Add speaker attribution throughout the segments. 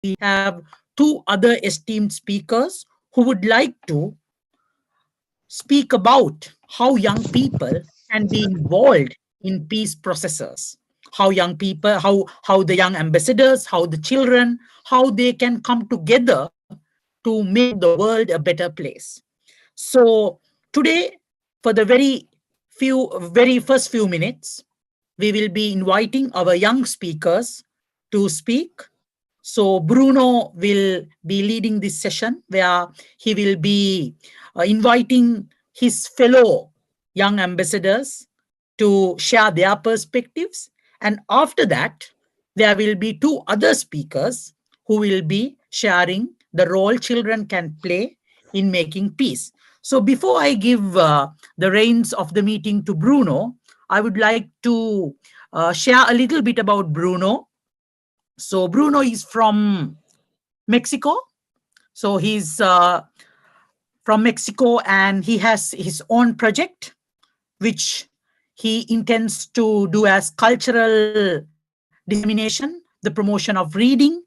Speaker 1: we have two other esteemed speakers who would like to speak about how young people can be involved in peace processes. How young people, how the young ambassadors, how the children, how they can come together to make the world a better place. So today, for the very first few minutes, we will be inviting our young speakers to speak. So Bruno will be leading this session where he will be inviting his fellow young ambassadors to share their perspectives. And after that, there will be two other speakers who will be sharing the role children can play in making peace. So before I give the reins of the meeting to Bruno, I would like to share a little bit about Bruno. So Bruno is from Mexico. So he's from Mexico and he has his own project, which he intends to do as cultural dissemination, the promotion of reading,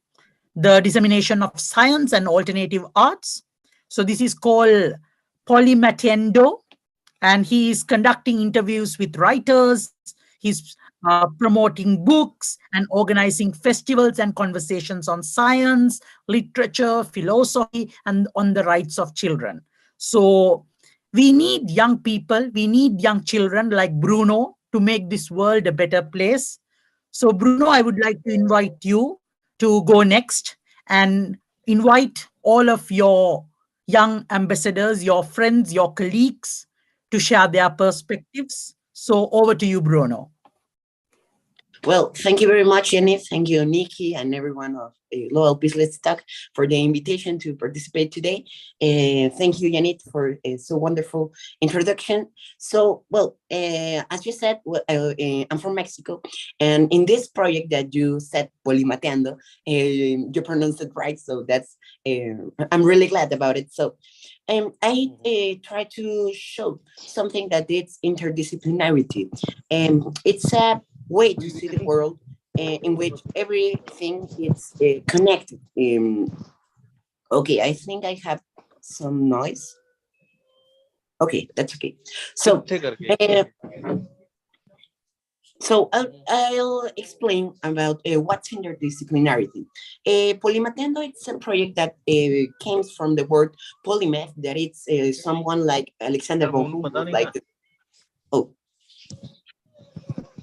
Speaker 1: the dissemination of science and alternative arts. So this is called Polimatiendo, and he is conducting interviews with writers. He's promoting books and organizing festivals and conversations on science, literature, philosophy, and on the rights of children. So we need young people, we need young children like Bruno to make this world a better place. So, Bruno, I would like to invite you to go next and invite all of your young ambassadors, your friends, your colleagues to share their perspectives. So, over to you, Bruno.
Speaker 2: Well, thank you very much, Jenny. Thank you, Nikki, and everyone of Loyal Peace Let's Talk for the invitation to participate today. Thank you, Yanit, for a so wonderful introduction. So, well, as you said, I'm from Mexico, and in this project that you said, Polimateando, you pronounced it right, so I'm really glad about it. So, I try to show something that it's interdisciplinarity, and it's a way to see the world in which everything is connected. Okay, I think I have some noise. Okay, that's okay. So, uh, I'll explain about what's interdisciplinarity. Polymatendo, it's a project that came from the word polymath, that it's someone like Alexander von Humboldt, like, oh,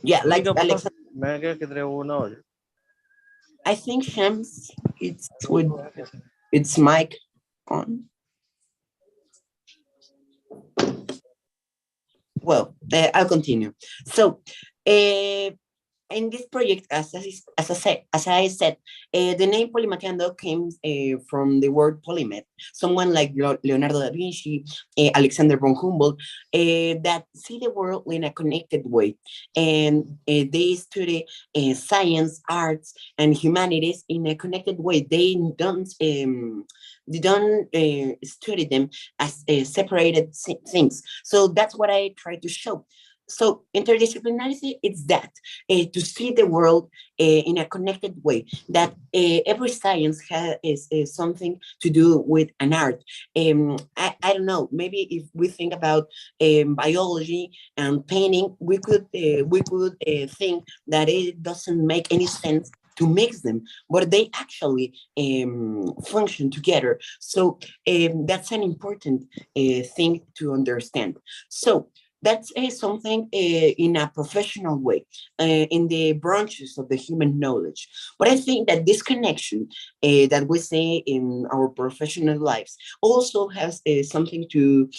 Speaker 2: yeah, like Alexander. I think Shams, it's with its mic on. Well, I'll continue. So, in this project, as I said, the name Polymateando came from the word polymath. Someone like Leonardo da Vinci, Alexander von Humboldt, that see the world in a connected way, and they study science, arts, and humanities in a connected way. They don't study them as separated things. So that's what I try to show. So interdisciplinarity is that to see the world in a connected way. That every science is something to do with an art. I don't know. Maybe if we think about biology and painting, we could think that it doesn't make any sense to mix them, but they actually function together. So that's an important thing to understand. So that's something in a professional way, in the branches of the human knowledge. But I think that this connection that we see in our professional lives also has something to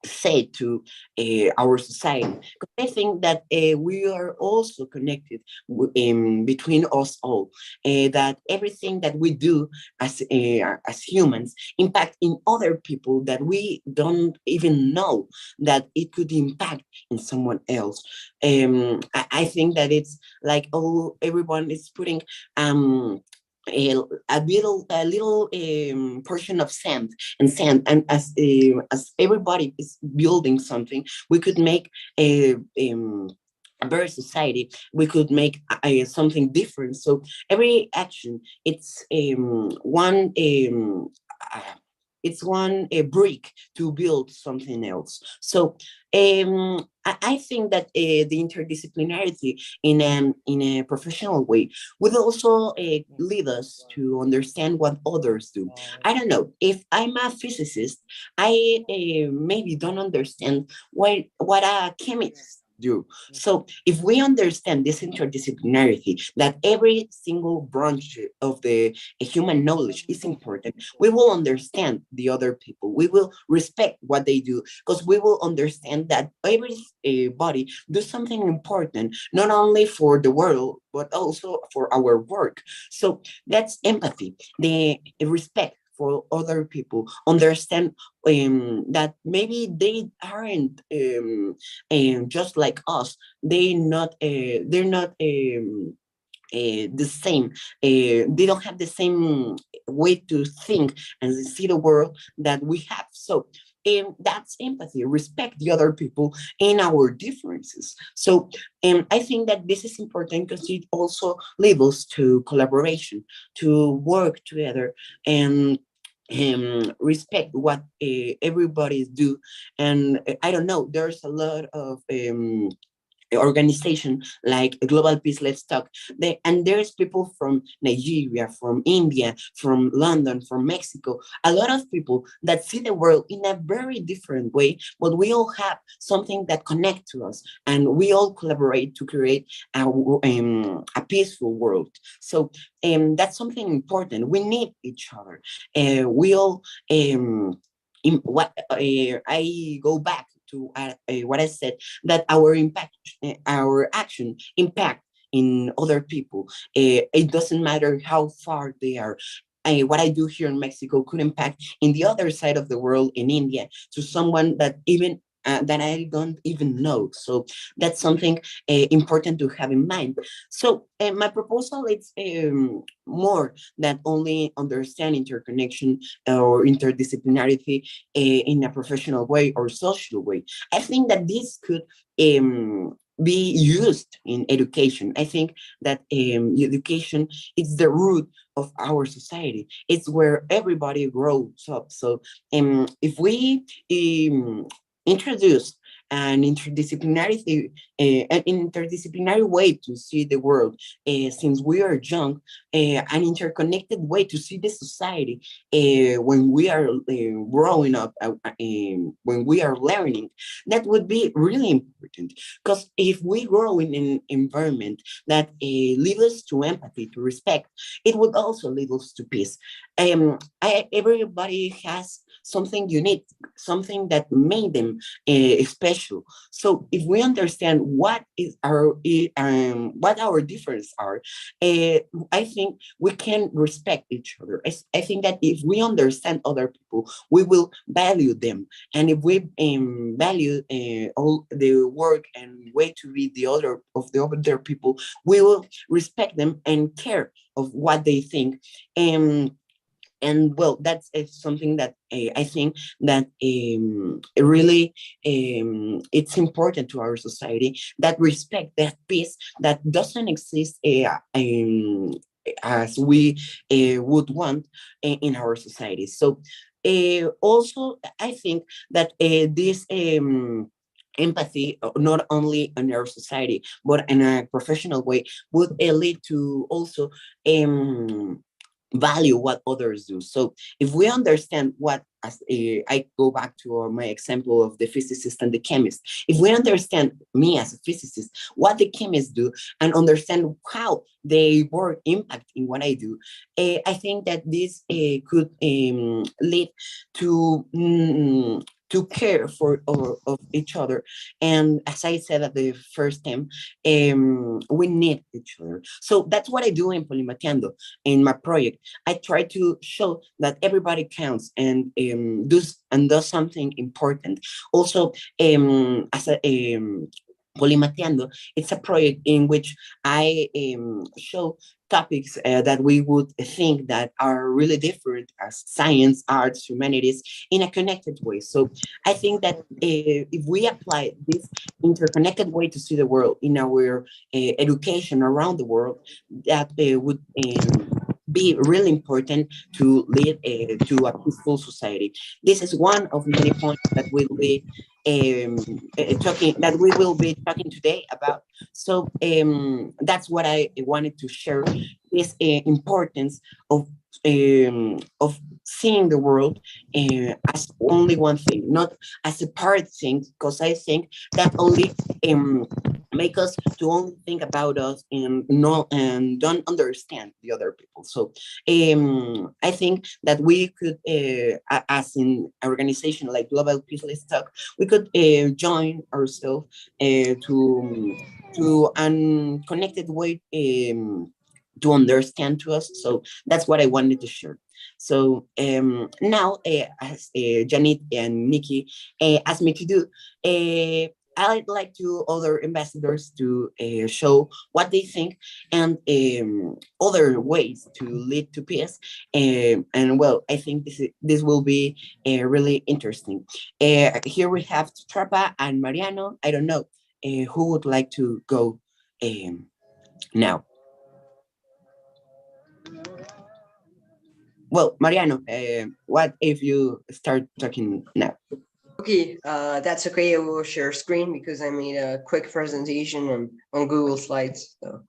Speaker 2: say to our society. 'Cause I think that we are also connected between us all. That everything that we do as humans impact in other people that we don't even know that it could impact in someone else. I think that it's like, oh, everyone is putting a little portion of sand, and as everybody is building something, we could make a a better society, we could make something different. So every action, uh, it's one a brick to build something else. So I think that the interdisciplinarity in a professional way would also lead us to understand what others do. I don't know if I'm a physicist, I maybe don't understand what a chemist do. So if we understand this interdisciplinarity, that every single branch of the human knowledge is important, we will understand the other people. We will respect what they do because we will understand that every body does something important, not only for the world, but also for our work. So that's empathy, the respect for other people, understand that maybe they aren't just like us. They're not the same. They don't have the same way to think and see the world that we have. So that's empathy, respect the other people in our differences. So I think that this is important because it also leads us to collaboration, to work together and respect what everybody do. And I don't know, there's a lot of organization like Global Peace Let's Talk. And there's people from Nigeria, from India, from London, from Mexico, a lot of people that see the world in a very different way, but we all have something that connect to us, and we all collaborate to create a peaceful world. So that's something important. We need each other. We all what I go back to what I said, that our action impact in other people. It doesn't matter how far they are. What I do here in Mexico could impact in the other side of the world, in India, to someone that even that I don't even know. So that's something important to have in mind. So my proposal is more than only understand interconnection or interdisciplinarity in a professional way or social way. I think that this could be used in education. I think that education is the root of our society. It's where everybody grows up. So if we introduce an interdisciplinary way to see the world since we are young, an interconnected way to see the society when we are growing up, when we are learning, that would be really important. Because if we grow in an environment that leads us to empathy, to respect, it would also lead us to peace. Everybody has something unique, something that made them special. So if we understand what our differences are, I think we can respect each other. I think that if we understand other people, we will value them, and if we value all the work and way to be the other people, we will respect them and care of what they think. And well, that's something that I think that really it's important to our society, that respect, that peace that doesn't exist as we would want in our society. So also I think that this empathy, not only in our society but in a professional way, would lead to also value what others do. So if we understand what, as I go back to my example of the physicist and the chemist, if we understand, me as a physicist, what the chemists do, and understand how they work impact in what I do, I think that this could lead to to care for of each other. And as I said at the first time, we need each other. So that's what I do in Polimateando, in my project. I try to show that everybody counts and does something important. Also, as a Polimateando, it's a project in which I show topics that we would think that are really different as science, arts, humanities in a connected way. So I think that if we apply this interconnected way to see the world in our education around the world, that would be really important to lead to a peaceful society. This is one of many points that will be talking that we will be talking today about. So that's what I wanted to share, this importance of seeing the world as only one thing, not as a part thing, because I think that only make us to only think about us and not and don't understand the other people. So I think that we could, as in an organization like Global Peace Let's Talk, we could join ourselves to unconnected way to understand to us. So that's what I wanted to share. So now, as Janet and Nikki asked me to do, I'd like to other ambassadors to show what they think and other ways to lead to peace. And well, I think this will be really interesting. Here we have Trapa and Mariano. I don't know who would like to go now. Well, Mariano, what if you start talking now?
Speaker 3: Okay, that's okay. I will share screen because I made a quick presentation on Google Slides. So.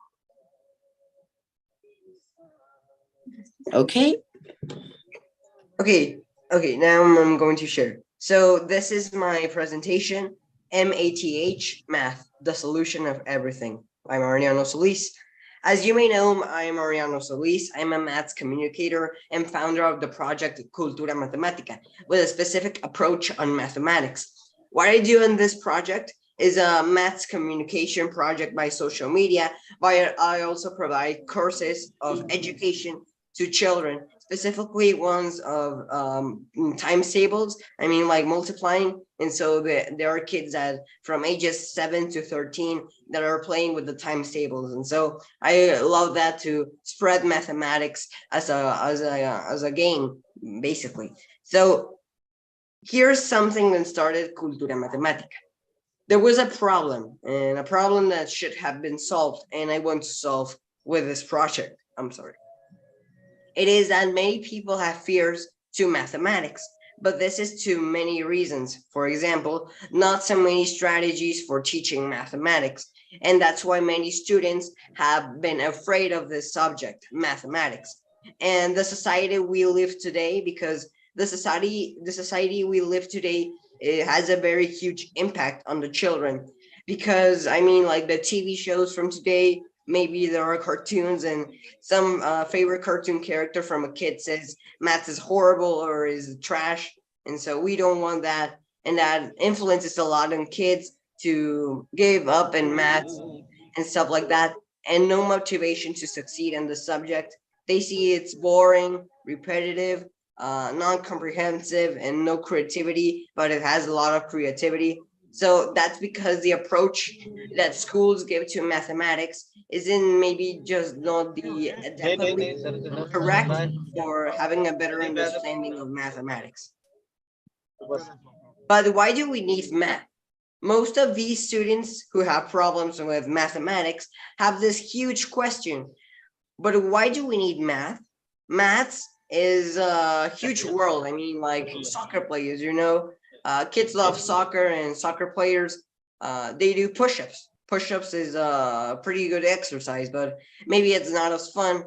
Speaker 2: Okay.
Speaker 3: Okay, now I'm going to share. So this is my presentation, Math, the solution of everything, by Mariano Solis. As you may know, I am Mariano Solis. I'm a maths communicator and founder of the project Cultura Matemática, with a specific approach on mathematics. What I do in this project is a maths communication project by social media, but I also provide courses of education to children, specifically ones of times tables. I mean, like multiplying. And so there are kids that from ages 7 to 13 that are playing with the times tables. And so I love that to spread mathematics as a game, basically. So here's something that started Cultura Matemática. There was a problem, and a problem that should have been solved, and I want to solve with this project. I'm sorry. It is that many people have fears to mathematics, but this is to many reasons. For example, not so many strategies for teaching mathematics. And that's why many students have been afraid of this subject, mathematics. And the society we live today, because the society we live today, it has a very huge impact on the children. Because I mean, like the TV shows from today, maybe there are cartoons and some favorite cartoon character from a kid says math is horrible or is trash, and so we don't want that, and that influences a lot on kids to give up in math and stuff like that, and no motivation to succeed in the subject. They see it's boring, repetitive, non-comprehensive, and no creativity, but it has a lot of creativity. So that's because the approach that schools give to mathematics isn't maybe just not the adequately correct for having a better understanding of mathematics. But why do we need math? Most of these students who have problems with mathematics have this huge question. But why do we need math? Maths is a huge world. I mean, like soccer players, kids love soccer, and soccer players, they do push-ups. Push-ups is a pretty good exercise, but maybe it's not as fun.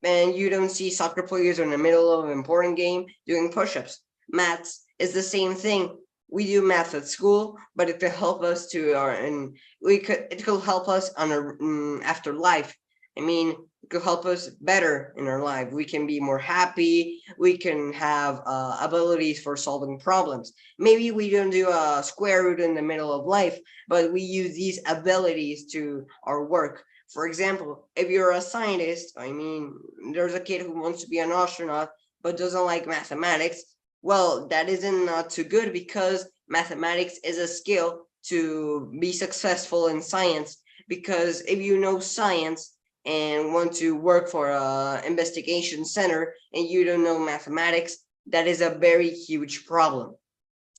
Speaker 3: And you don't see soccer players in the middle of an important game doing push-ups. Maths is the same thing. We do math at school, but it could help us it could help us on our afterlife. I mean, it could help us better in our life. We can be more happy. We can have abilities for solving problems. Maybe we don't do a square root in the middle of life, but we use these abilities to our work. For example, if you're a scientist, I mean, there's a kid who wants to be an astronaut, but doesn't like mathematics. Well, that isn't not too good because mathematics is a skill to be successful in science, because if you know science and want to work for a investigation center and you don't know mathematics, that is a very huge problem.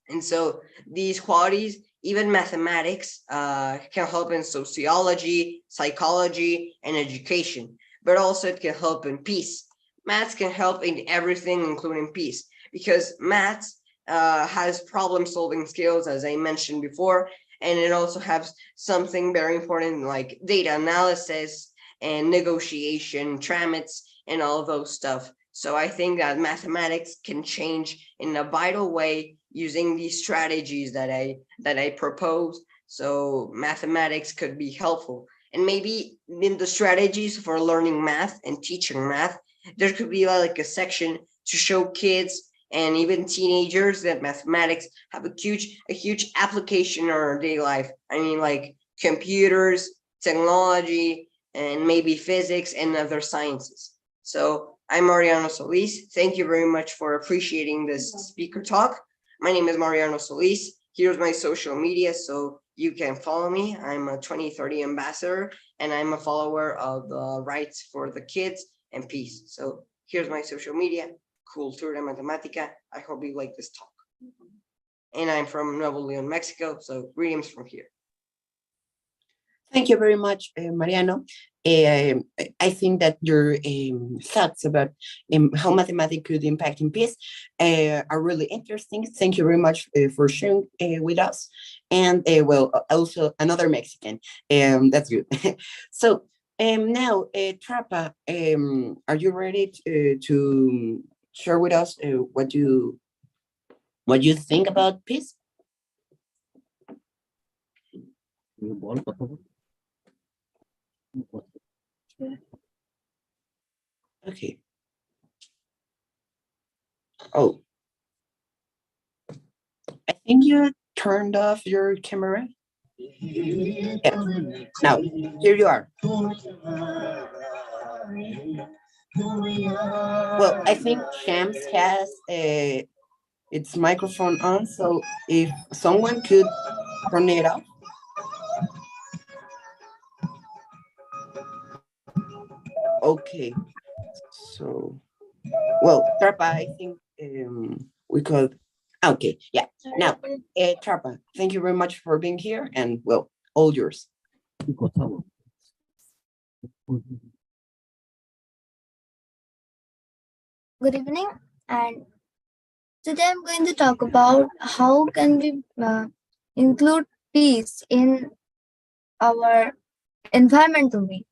Speaker 3: And so these qualities, even mathematics, can help in sociology, psychology, and education, but also it can help in peace. Maths can help in everything, including peace, because maths has problem solving skills, as I mentioned before, and it also has something very important like data analysis and negotiation, tramits, and all those stuff. So I think that mathematics can change in a vital way using these strategies that I propose. So mathematics could be helpful. And maybe in the strategies for learning math and teaching math, there could be like a section to show kids and even teenagers that mathematics have a huge application in our daily life. I mean, like computers, technology, and maybe physics and other sciences. So I'm Mariano Solis. Thank you very much for appreciating this speaker talk. My name is Mariano Solis. Here's my social media so you can follow me. I'm a 2030 ambassador and I'm a follower of the rights for the kids and peace. So here's my social media, Cultura Matemática. I hope you like this talk. And I'm from Nuevo Leon, Mexico. So greetings from here.
Speaker 2: Thank you very much, Mariano. I think that your thoughts about how mathematics could impact in peace are really interesting. Thank you very much for sharing with us. And well, also another Mexican. That's good. So now, Trapa, are you ready to share with us what you think about peace? Okay. Oh, I think you turned off your camera. Yeah. Now, here you are. Well, I think Shams has its microphone on, so if someone could turn it off. Okay, so, well, Trapa, I think we could, okay, yeah. Now, Trapa, thank you very much for being here, and well, all yours.
Speaker 4: Good evening, and today I'm going to talk about how can we include peace in our environmental way.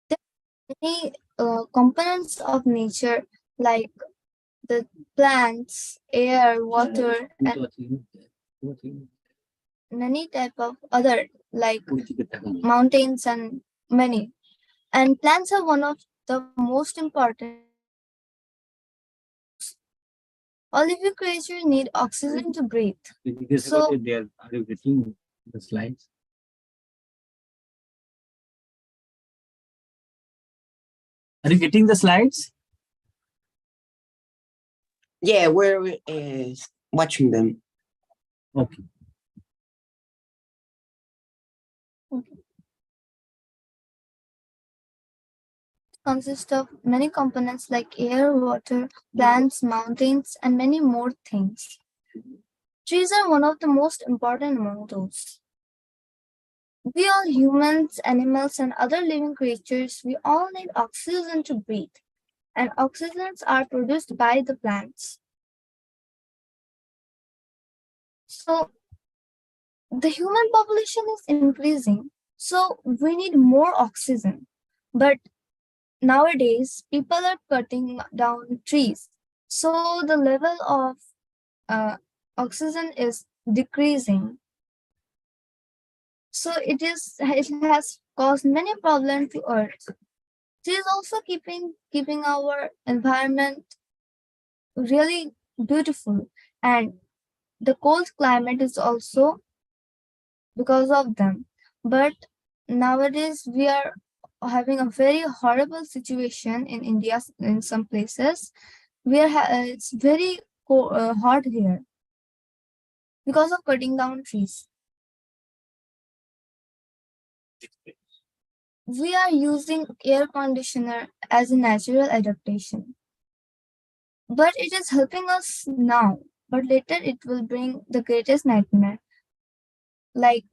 Speaker 4: There are many components of nature like the plants, air, water, and many type of other like mountains and many. And plants are one of the most important. All living creatures need oxygen to breathe. So,
Speaker 5: are you getting the slides? Are you getting the slides?
Speaker 2: Yeah, we're watching them.
Speaker 5: Okay.
Speaker 4: consists of many components like air, water, plants, mountains, and many more things. Trees are one of the most important among those. We all humans, animals, and other living creatures, we all need oxygen to breathe, and oxygens are produced by the plants. So, the human population is increasing, so we need more oxygen. But nowadays, people are cutting down trees, so the level of oxygen is decreasing. So it has caused many problems to Earth. It is also keeping our environment really beautiful, and the cold climate is also because of them. But nowadays we are having a very horrible situation in India in some places. It's very hot here because of cutting down trees. We are using air conditioner as a natural adaptation. But it is helping us now, but later it will bring the greatest nightmare. Like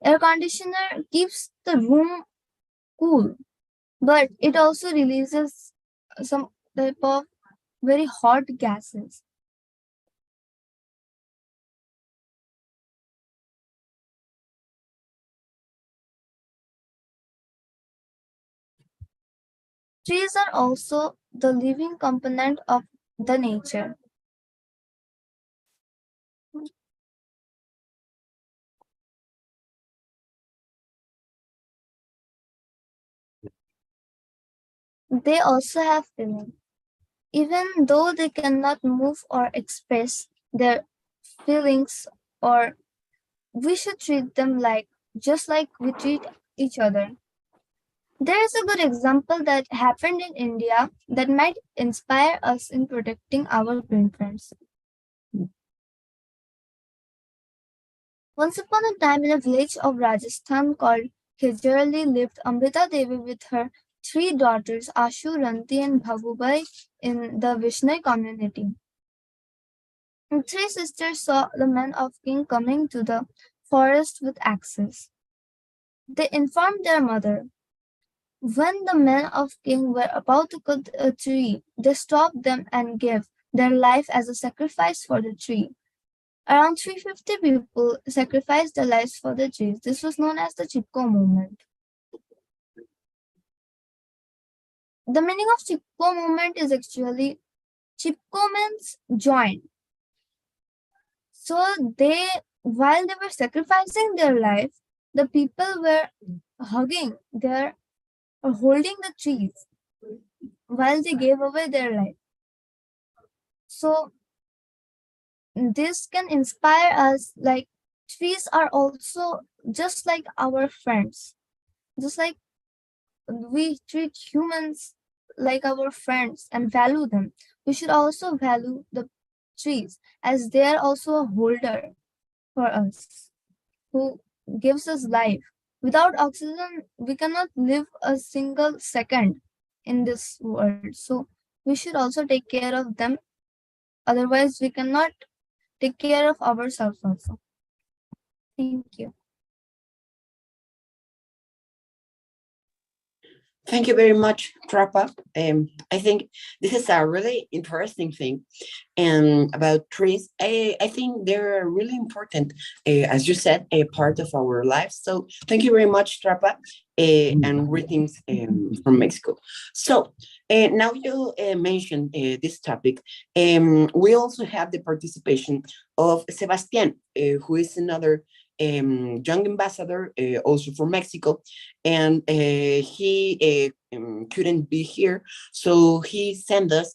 Speaker 4: air conditioner keeps the room cool, but it also releases some type of very hot gases. Trees are also the living component of the nature. They also have feeling. Even though they cannot move or express their feelings, or we should treat them like just like we treat each other. There is a good example that happened in India that might inspire us in protecting our green friends. Once upon a time, in a village of Rajasthan called Khijrali, lived Amrita Devi with her three daughters, Ashu, Ranti, and Bhabubai, in the Vishnoi community. The three sisters saw the men of king coming to the forest with axes. They informed their mother. When the men of king were about to cut a tree, they stopped them and gave their life as a sacrifice for the tree. Around 350 people sacrificed their lives for the trees. This was known as the Chipko movement. The meaning of Chipko movement is actually Chipko means join. So while they were sacrificing their life, the people were hugging their or holding the trees while they gave away their life. So this can inspire us, like trees are also just like our friends. Just like we treat humans like our friends and value them, we should also value the trees as they are also a holder for us who gives us life. Without oxygen, we cannot live a single second in this world. So we should also take care of them. Otherwise, we cannot take care of ourselves also. Thank you.
Speaker 2: Thank you very much, Trapa. I think this is a really interesting thing. And about trees, I think they're really important, as you said, a part of our lives. So thank you very much, Trapa, and greetings from Mexico. So now you mentioned this topic. We also have the participation of Sebastian, who is another young ambassador, also from Mexico, and he couldn't be here, so he sent us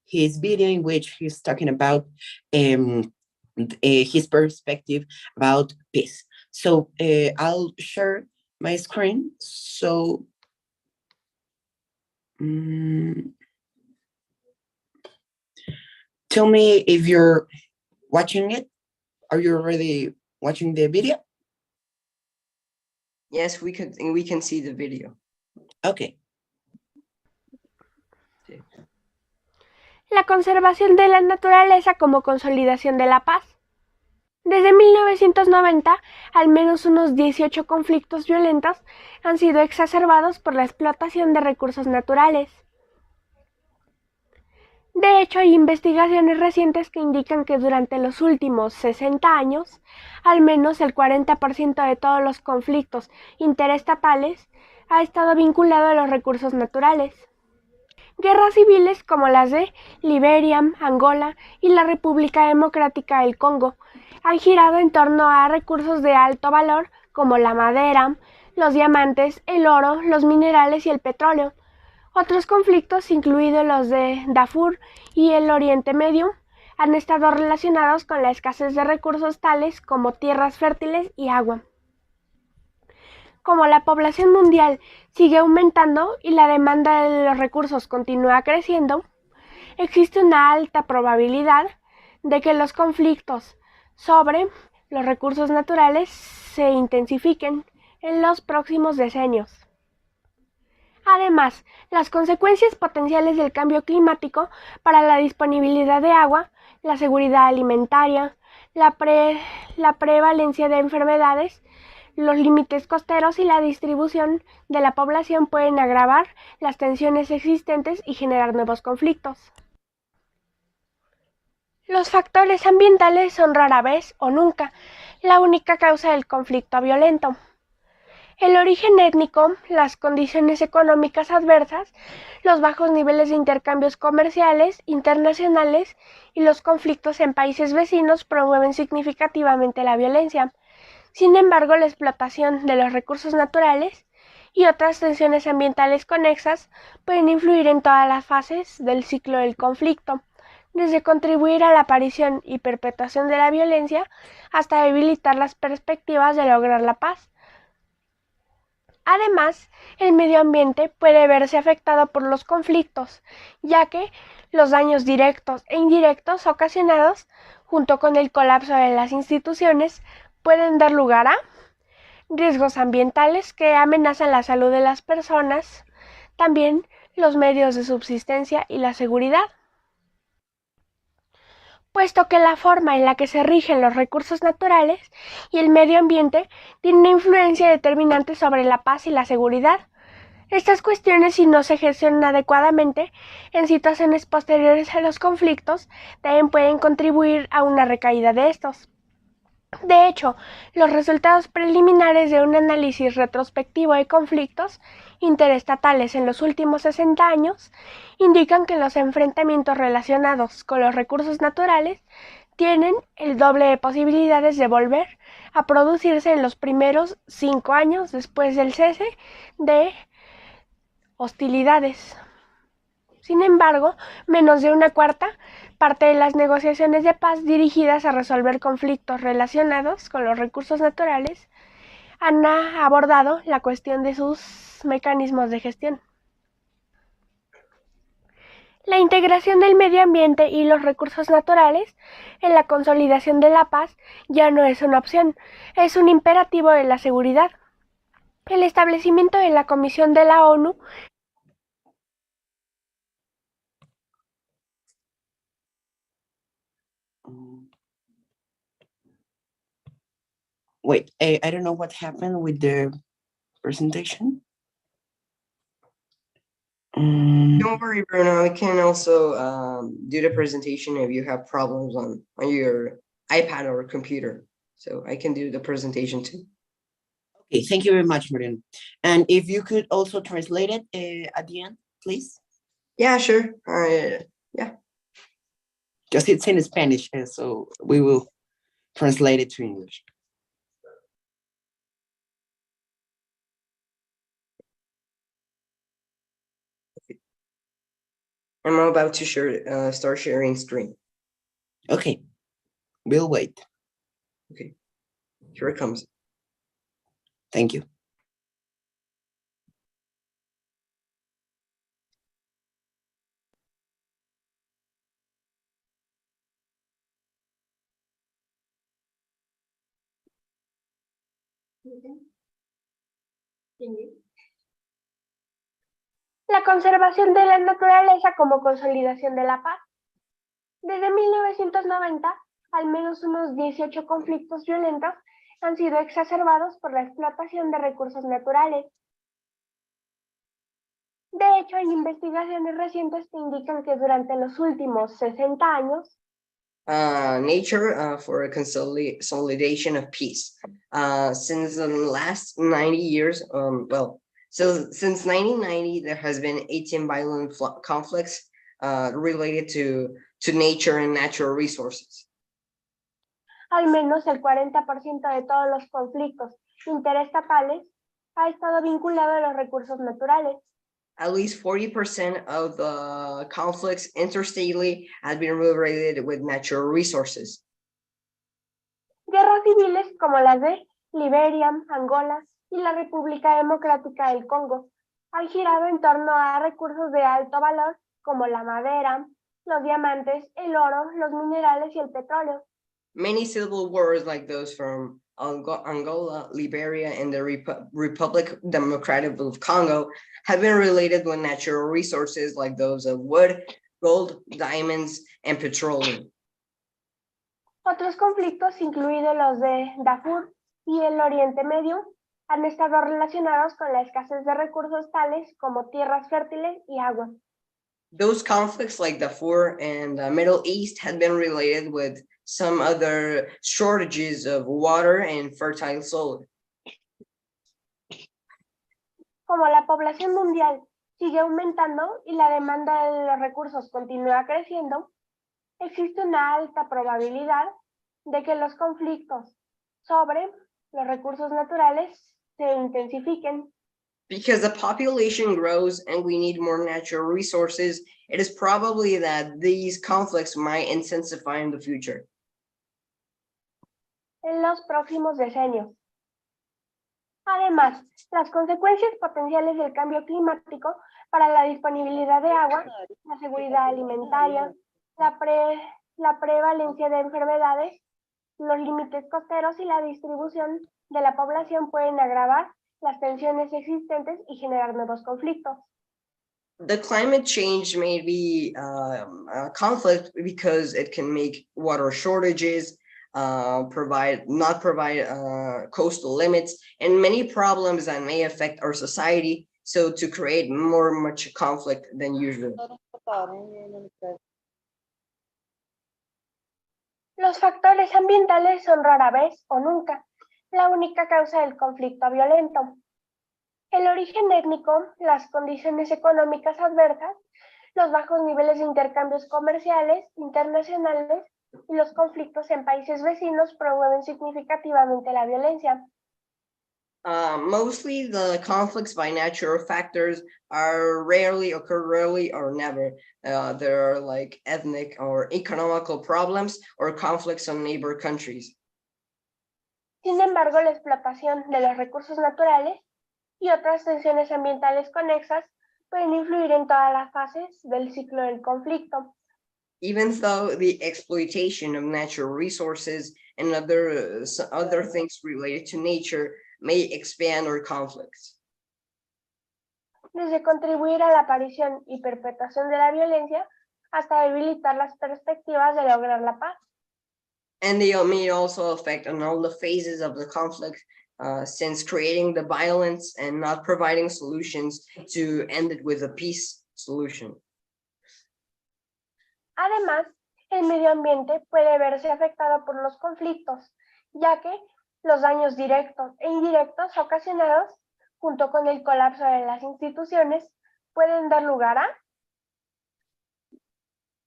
Speaker 2: his video in which he's talking about his perspective about peace. So I'll share my screen. So tell me if you're watching it. Are you already watching the video?
Speaker 3: Yes, we can see the video.
Speaker 2: Okay.
Speaker 6: La conservación de la naturaleza como consolidación de la paz. Desde 1990, al menos unos 18 conflictos violentos han sido exacerbados por la explotación de recursos naturales. De hecho, hay investigaciones recientes que indican que durante los últimos 60 años, al menos el 40% de todos los conflictos interestatales ha estado vinculado a los recursos naturales. Guerras civiles como las de Liberia, Angola y la República Democrática del Congo han girado en torno a recursos de alto valor como la madera, los diamantes, el oro, los minerales y el petróleo. Otros conflictos, incluidos los de Darfur y el Oriente Medio, han estado relacionados con la escasez de recursos tales como tierras fértiles y agua. Como la población mundial sigue aumentando y la demanda de los recursos continúa creciendo, existe una alta probabilidad de que los conflictos sobre los recursos naturales se intensifiquen en los próximos decenios. Además, las consecuencias potenciales del cambio climático para la disponibilidad de agua, la seguridad alimentaria, la prevalencia de enfermedades, los límites costeros y la distribución de la población pueden agravar las tensiones existentes y generar nuevos conflictos. Los factores ambientales son rara vez o nunca la única causa del conflicto violento. El origen étnico, las condiciones económicas adversas, los bajos niveles de intercambios comerciales internacionales y los conflictos en países vecinos promueven significativamente la violencia. Sin embargo, la explotación de los recursos naturales y otras tensiones ambientales conexas pueden influir en todas las fases del ciclo del conflicto, desde contribuir a la aparición y perpetuación de la violencia hasta debilitar las perspectivas de lograr la paz. Además, el medio ambiente puede verse afectado por los conflictos, ya que los daños directos e indirectos ocasionados, junto con el colapso de las instituciones, pueden dar lugar a riesgos ambientales que amenazan la salud de las personas, también los medios de subsistencia y la seguridad. Puesto que la forma en la que se rigen los recursos naturales y el medio ambiente tiene una influencia determinante sobre la paz y la seguridad. Estas cuestiones, si no se gestionan adecuadamente en situaciones posteriores a los conflictos, también pueden contribuir a una recaída de estos. De hecho, los resultados preliminares de un análisis retrospectivo de conflictos interestatales en los últimos 60 años indican que los enfrentamientos relacionados con los recursos naturales tienen el doble de posibilidades de volver a producirse en los primeros 5 años después del cese de hostilidades. Sin embargo, menos de una cuarta parte de las negociaciones de paz dirigidas a resolver conflictos relacionados con los recursos naturales han abordado la cuestión de sus mecanismos de gestión. La integración del medio ambiente y los recursos naturales en la consolidación de la paz ya no es una opción, es un imperativo de la seguridad. El establecimiento de la Comisión de la ONU
Speaker 2: Wait, I don't know what happened with the presentation.
Speaker 3: Don't worry, Bruno. I can also do the presentation if you have problems on your iPad or computer. So I can do the presentation too.
Speaker 2: Okay, thank you very much, Mariano. And if you could also translate it at the end, please.
Speaker 3: Yeah, sure.
Speaker 2: Just it's in Spanish, so we will translate it to English.
Speaker 3: I'm about to share, start sharing screen.
Speaker 2: Okay, we'll wait.
Speaker 3: Okay, here it comes.
Speaker 2: Thank you.
Speaker 6: La conservación de la naturaleza como consolidación de la paz. Desde 1990, al menos unos 18 conflictos violentos han sido exacerbados por la explotación de recursos naturales. De hecho, hay investigaciones recientes que indican que durante los últimos 60 años,
Speaker 3: Nature for a consolidation of peace. Since the last 90 years, since 1990, there has been 18 violent conflicts related to nature and natural resources.
Speaker 6: al menos el 40% de todos los conflictos interestatales ha estado vinculado a los recursos naturales.
Speaker 3: At least 40% of the conflicts interstately have been related with natural resources.
Speaker 6: Guerras civiles como las de Liberia, Angola y la República Democrática del Congo han girado en torno a recursos de alto valor como la madera, los diamantes, el oro, los minerales y el petróleo.
Speaker 3: Many civil wars like those from Angola, Liberia, and the Republic Democratic of Congo have been related with natural resources like those of wood, gold, diamonds, and petroleum.
Speaker 6: Otros conflictos, incluidos los de Darfur y el Oriente Medio, han estado relacionados con la escasez de recursos tales como tierras fértiles y agua.
Speaker 3: Those conflicts like Darfur and the Middle East had been related with some other shortages of water and fertile soil.
Speaker 6: Como la población mundial sigue aumentando y la demanda de los recursos continúa creciendo, existe una alta probabilidad de que los conflictos sobre los recursos naturales se intensifiquen.
Speaker 3: Because the population grows and we need more natural resources, it is probably that these conflicts might intensify in the future.
Speaker 6: En los próximos decenios. Además, las consecuencias potenciales del cambio climático para la disponibilidad de agua, la seguridad alimentaria, la prevalencia de enfermedades, los límites costeros y la distribución de la población pueden agravar las tensiones existentes y generar nuevos conflictos.
Speaker 3: The climate change may be a conflict because it can make water shortages, not provide coastal limits, and many problems that may affect our society. So to create much conflict than usual.
Speaker 6: Los factores ambientales son rara vez o nunca la única causa del conflicto violento. El origen étnico, las condiciones económicas adversas, los bajos niveles de intercambios comerciales internacionales y los conflictos en países vecinos promueven significativamente la violencia.
Speaker 3: Mostly the conflicts by natural factors occur rarely or never. There are like ethnic or economical problems or conflicts on neighbor countries.
Speaker 6: Sin embargo, la explotación de los recursos naturales y otras tensiones ambientales conexas pueden influir en todas las fases del ciclo del conflicto.
Speaker 3: Even though the exploitation of natural resources and other things related to nature may expand our conflicts.
Speaker 6: Desde contribuir a la aparición y perpetuación de la violencia hasta debilitar las perspectivas de lograr la paz.
Speaker 3: And they may also affect on all the phases of the conflict, since creating the violence and not providing solutions to end it with a peace solution.
Speaker 6: Además, el medio ambiente puede verse afectado por los conflictos, ya que los daños directos e indirectos ocasionados, junto con el colapso de las instituciones, pueden dar lugar a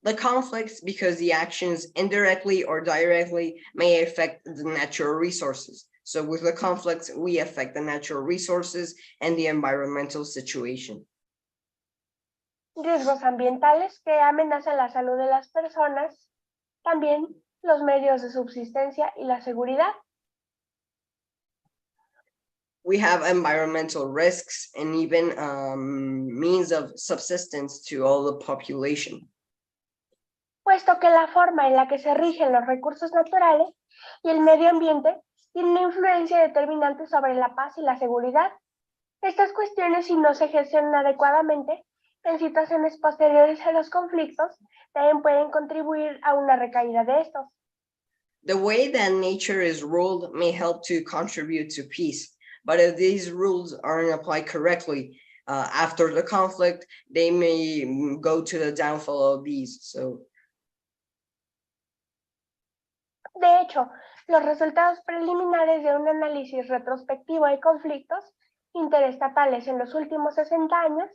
Speaker 3: The conflicts because the actions indirectly or directly may affect the natural resources. So with the conflicts, we affect the natural resources and the environmental situation.
Speaker 6: riesgos ambientales que amenazan la salud de las personas, también los medios de subsistencia y la seguridad.
Speaker 3: We have environmental risks and even means of subsistence to all the population.
Speaker 6: Puesto que la forma en la que se rigen los recursos naturales y el medio ambiente tiene una influencia determinante sobre la paz y la seguridad. Estas cuestiones, si no se gestionan adecuadamente, en situaciones posteriores a los conflictos, también pueden contribuir a una recaída de estos.
Speaker 3: The way that nature is ruled may help to contribute to peace, but if these rules aren't applied correctly, after the conflict, they may go to the downfall of these.
Speaker 6: De hecho, los resultados preliminares de un análisis retrospectivo de conflictos interestatales en los últimos 60 años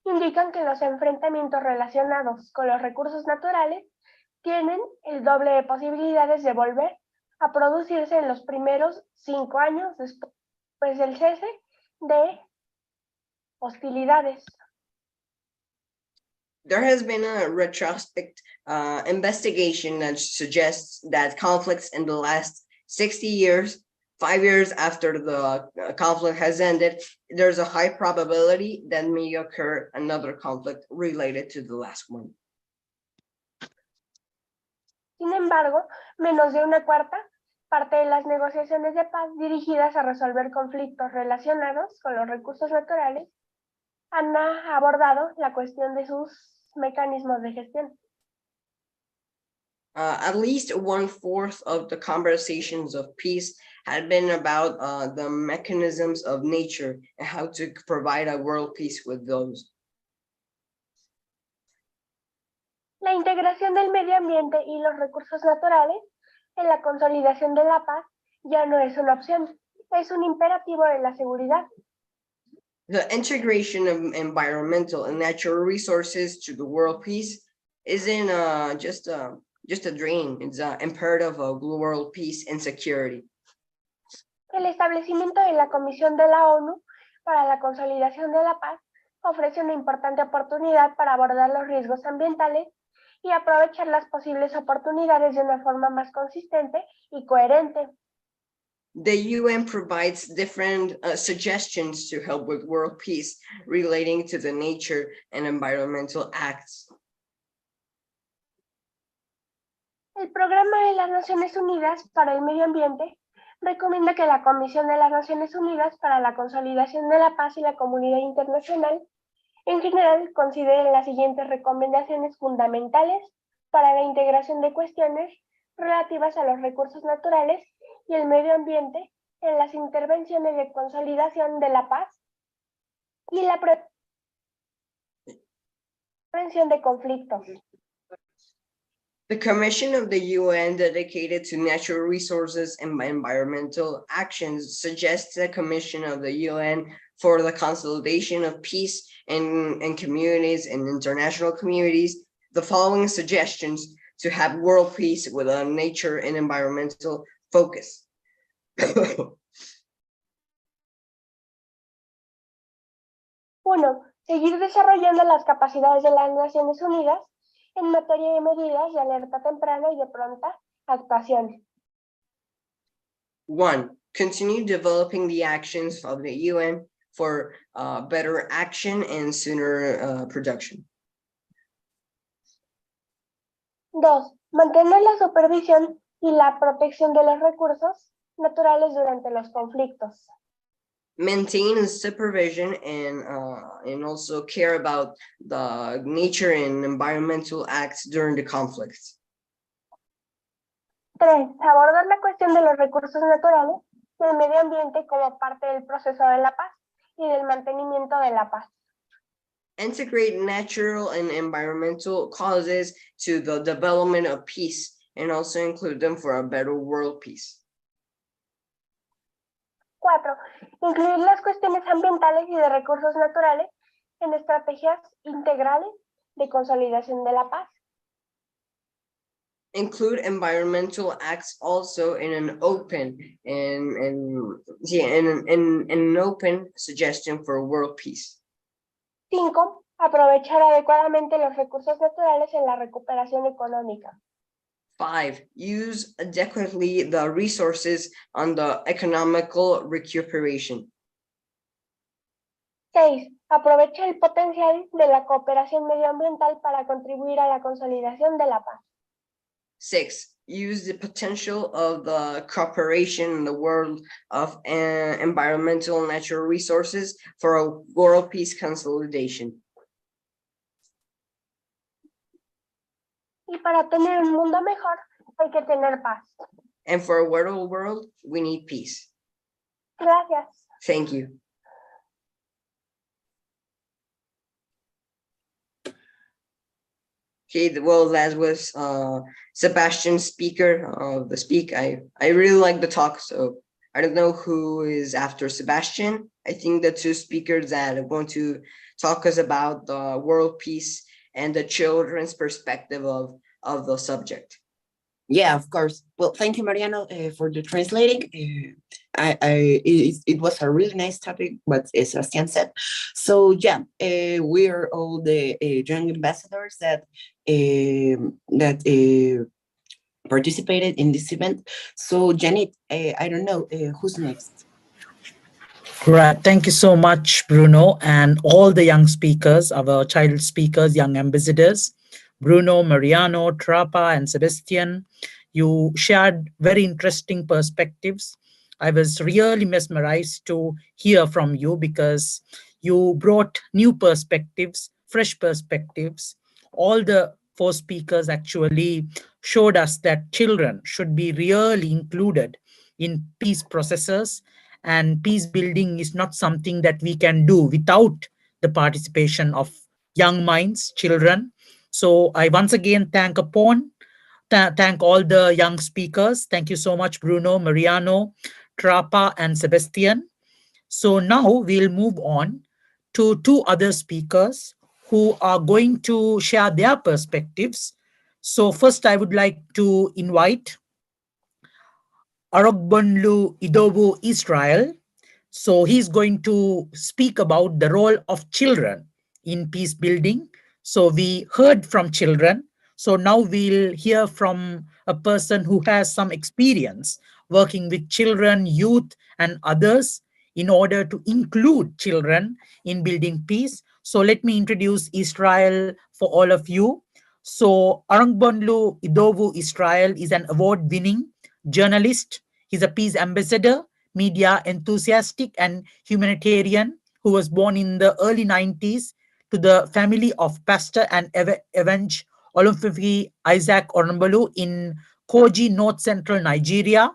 Speaker 6: indican que los enfrentamientos relacionados con los recursos naturales tienen el doble de posibilidades de volver a producirse en los primeros 5 años después del cese de hostilidades.
Speaker 3: There has been a retrospective investigation that suggests that conflicts in the last 60 years, 5 years after the conflict has ended, there's a high probability that may occur another conflict related to the last one.
Speaker 6: Sin embargo, menos de una cuarta parte de las negociaciones de paz dirigidas a resolver conflictos relacionados con los recursos naturales han abordado la cuestión de sus mecanismos de gestión.
Speaker 3: At least 1/4 of the conversations of peace had been about the mechanisms of nature and how to provide a world peace with those.
Speaker 6: La integración del medio ambiente y los recursos naturales en la consolidación de la paz ya no es una opción, es un imperativo de la seguridad.
Speaker 3: The integration of environmental and natural resources to the world peace isn't just a dream, it's an imperative of world peace and security.
Speaker 6: El establecimiento de la Comisión de la ONU para la Consolidación de la Paz ofrece una importante oportunidad para abordar los riesgos ambientales y aprovechar las posibles oportunidades de una forma más consistente y coherente.
Speaker 3: The UN provides different suggestions to help with world peace relating to the nature and environmental acts.
Speaker 6: El Programa de las Naciones Unidas para el Medio Ambiente recomienda que la Comisión de las Naciones Unidas para la Consolidación de la Paz y la comunidad internacional en general considere las siguientes recomendaciones fundamentales para la integración de cuestiones relativas a los recursos naturales y el medio ambiente en las intervenciones de consolidación de la paz y la prevención de conflictos.
Speaker 3: The Commission of the UN dedicated to natural resources and environmental actions suggests the Commission of the UN for the consolidation of peace in communities and international communities the following suggestions to have world peace with a nature and environmental focus.
Speaker 6: 1. Seguir desarrollando las capacidades de las Naciones Unidas en materia de medidas de alerta temprana y de pronta actuación.
Speaker 3: 1. Continue developing the actions of the UN for better action and sooner production.
Speaker 6: 2. Mantener la supervisión y la protección de los recursos naturales durante los conflictos.
Speaker 3: Maintain supervision and also care about the nature and environmental acts during the conflicts.
Speaker 6: 3. Abordar la cuestión de los recursos naturales y el medio ambiente como parte del proceso de la paz y del mantenimiento de la paz.
Speaker 3: Integrate natural and environmental causes to the development of peace and also include them for a better world peace.
Speaker 6: 4. Incluir las cuestiones ambientales y de recursos naturales en estrategias integrales de consolidación de la paz.
Speaker 3: Include environmental acts also in an open in an open suggestion for world peace.
Speaker 6: 5. Aprovechar adecuadamente los recursos naturales en la recuperación económica.
Speaker 3: 5. Use adequately the resources on the economical recuperation.
Speaker 6: 6. Aprovecha el potencial de la cooperación medioambiental para contribuir a la consolidación de la paz.
Speaker 3: 6. Use the potential of the cooperation in the world of environmental and natural resources for a world peace consolidation.
Speaker 6: Y para tener un mundo mejor, hay que tener paz.
Speaker 3: And for a world, we need peace.
Speaker 6: Gracias.
Speaker 3: Thank you. Okay, well, that was Sebastian's speaker of the speak. I really like the talk, so I don't know who is after Sebastian. I think the two speakers that are going to talk us about the world peace and the children's perspective of the subject.
Speaker 2: Yeah, of course. Well, thank you, Mariano, for the translating. It was a really nice topic, what Sebastian said. So yeah, we are all the young ambassadors that participated in this event. So Janet, I don't know who's next.
Speaker 1: Right. Thank you so much, Bruno, and all the young speakers, our child speakers, young ambassadors. Bruno, Mariano, Trapa, and Sebastian. You shared very interesting perspectives. I was really mesmerized to hear from you because you brought new perspectives, fresh perspectives. All the four speakers actually showed us that children should be really included in peace processes, and peace building is not something that we can do without the participation of young minds, children. So I once again thank all the young speakers. Thank you so much, Bruno, Mariano, Trapa, and Sebastian. So now we'll move on to two other speakers who are going to share their perspectives. So first, I would like to invite Arogbonlu Idowu Israel. So he's going to speak about the role of children in peace building. So we heard from children. So now we'll hear from a person who has some experience working with children, youth, and others in order to include children in building peace. So let me introduce Israel for all of you. So Arangbonlu Idowu Israel is an award-winning journalist. He's a peace ambassador, media enthusiastic, and humanitarian who was born in the early 90s to the family of Pastor and Evenge Olumfifi Isaac Ornbolu in Koji, North Central Nigeria.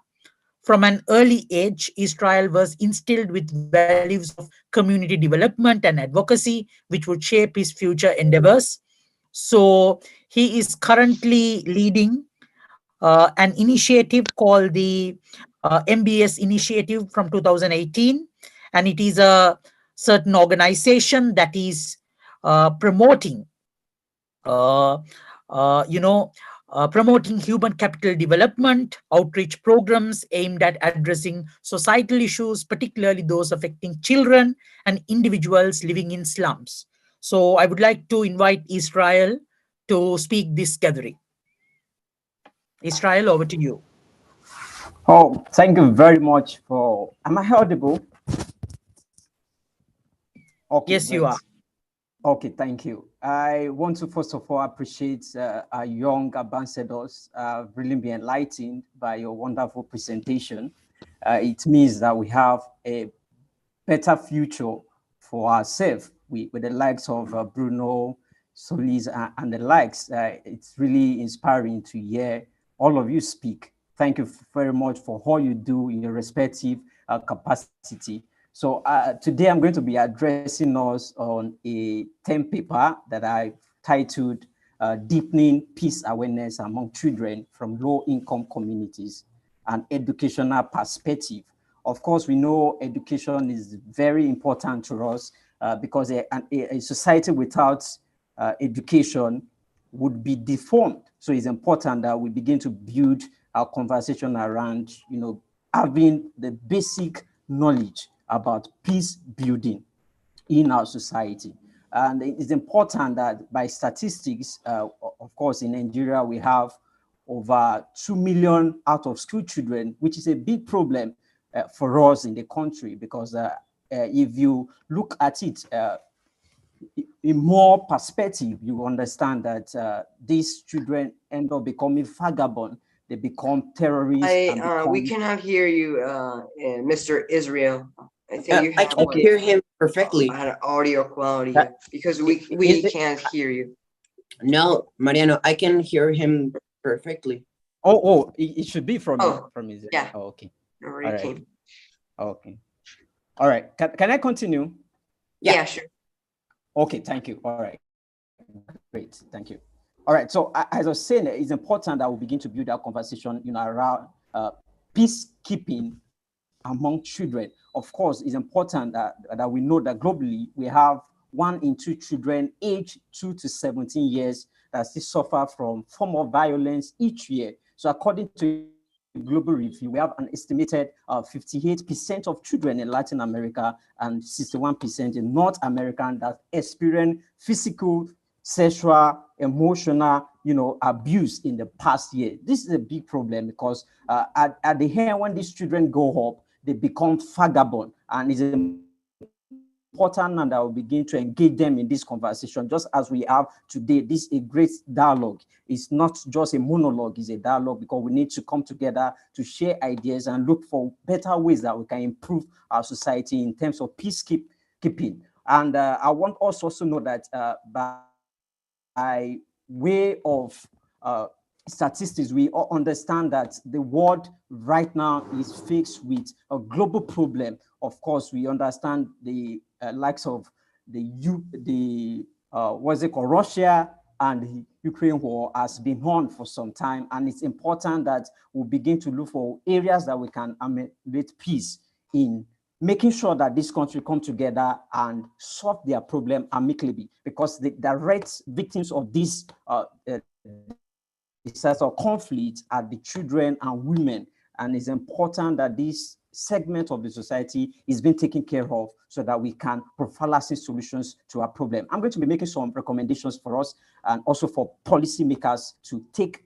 Speaker 1: From an early age, Israel was instilled with values of community development and advocacy, which would shape his future endeavors. So he is currently leading an initiative called the MBS Initiative from 2018, and it is a certain organization that is promoting, uh, uh, you know, promoting human capital development, outreach programs aimed at addressing societal issues, particularly those affecting children and individuals living in slums. So I would like to invite Israel to speak this gathering. Israel, over to you.
Speaker 7: Oh, thank you very much for. Am I audible? Okay,
Speaker 1: Yes, you
Speaker 7: great.
Speaker 1: are.
Speaker 7: Okay, thank you. I want to first of all appreciate our young ambassadors. Really be enlightened by your wonderful presentation. It means that we have a better future for ourselves with the likes of Bruno, Solis, and the likes. It's really inspiring to hear all of you speak. Thank you very much for all you do in your respective capacity. So today I'm going to be addressing us on a term paper that I titled Deepening Peace Awareness Among Children from Low-Income Communities, an Educational Perspective. Of course, we know education is very important to us because a society without education would be deformed. So it's important that we begin to build our conversation around, having the basic knowledge about peace building in our society. And it's important that by statistics, of course, in Nigeria, we have over 2 million out of school children, which is a big problem for us in the country, because if you look at it in more perspective, you understand that these children end up becoming vagabond. They become terrorists.
Speaker 3: We cannot hear you, Mr. Israel. I think you
Speaker 2: I
Speaker 3: have
Speaker 2: can hear him perfectly.
Speaker 3: bad audio quality because we can't hear you.
Speaker 2: No, Mariano, I can hear him perfectly.
Speaker 7: It should be from his.
Speaker 3: Yeah.
Speaker 7: Oh, okay.
Speaker 3: Already
Speaker 7: All right.
Speaker 3: came.
Speaker 7: Okay. All right. Can I continue?
Speaker 3: Yeah, sure.
Speaker 7: Okay, thank you. All right. Great. Thank you. All right. So as I was saying, it's important that we begin to build our conversation, around peacekeeping among children. Of course, it's important that we know that globally we have 1 in 2 children aged 2 to 17 years that still suffer from form of violence each year. So according to global review, we have an estimated 58% of children in Latin America and 61% in North America that experience physical, sexual, emotional, abuse in the past year. This is a big problem because at the end, when these children grow up, they become vagabond, and it's important and that will begin to engage them in this conversation, just as we have today. This is a great dialogue. It's not just a monologue, it's a dialogue, because we need to come together to share ideas and look for better ways that we can improve our society in terms of peacekeeping. And I want us also to know that by way of statistics, we all understand that the world right now is faced with a global problem. Of course, we understand the likes of Russia and the Ukraine war has been on for some time, and it's important that we begin to look for areas that we can ameliorate peace in, making sure that this country come together and solve their problem amicably, because the direct victims of this sorts of conflict are the children and women, and it's important that this segment of the society is being taken care of so that we can provide lasting solutions to our problem. I'm going to be making some recommendations for us and also for policymakers to take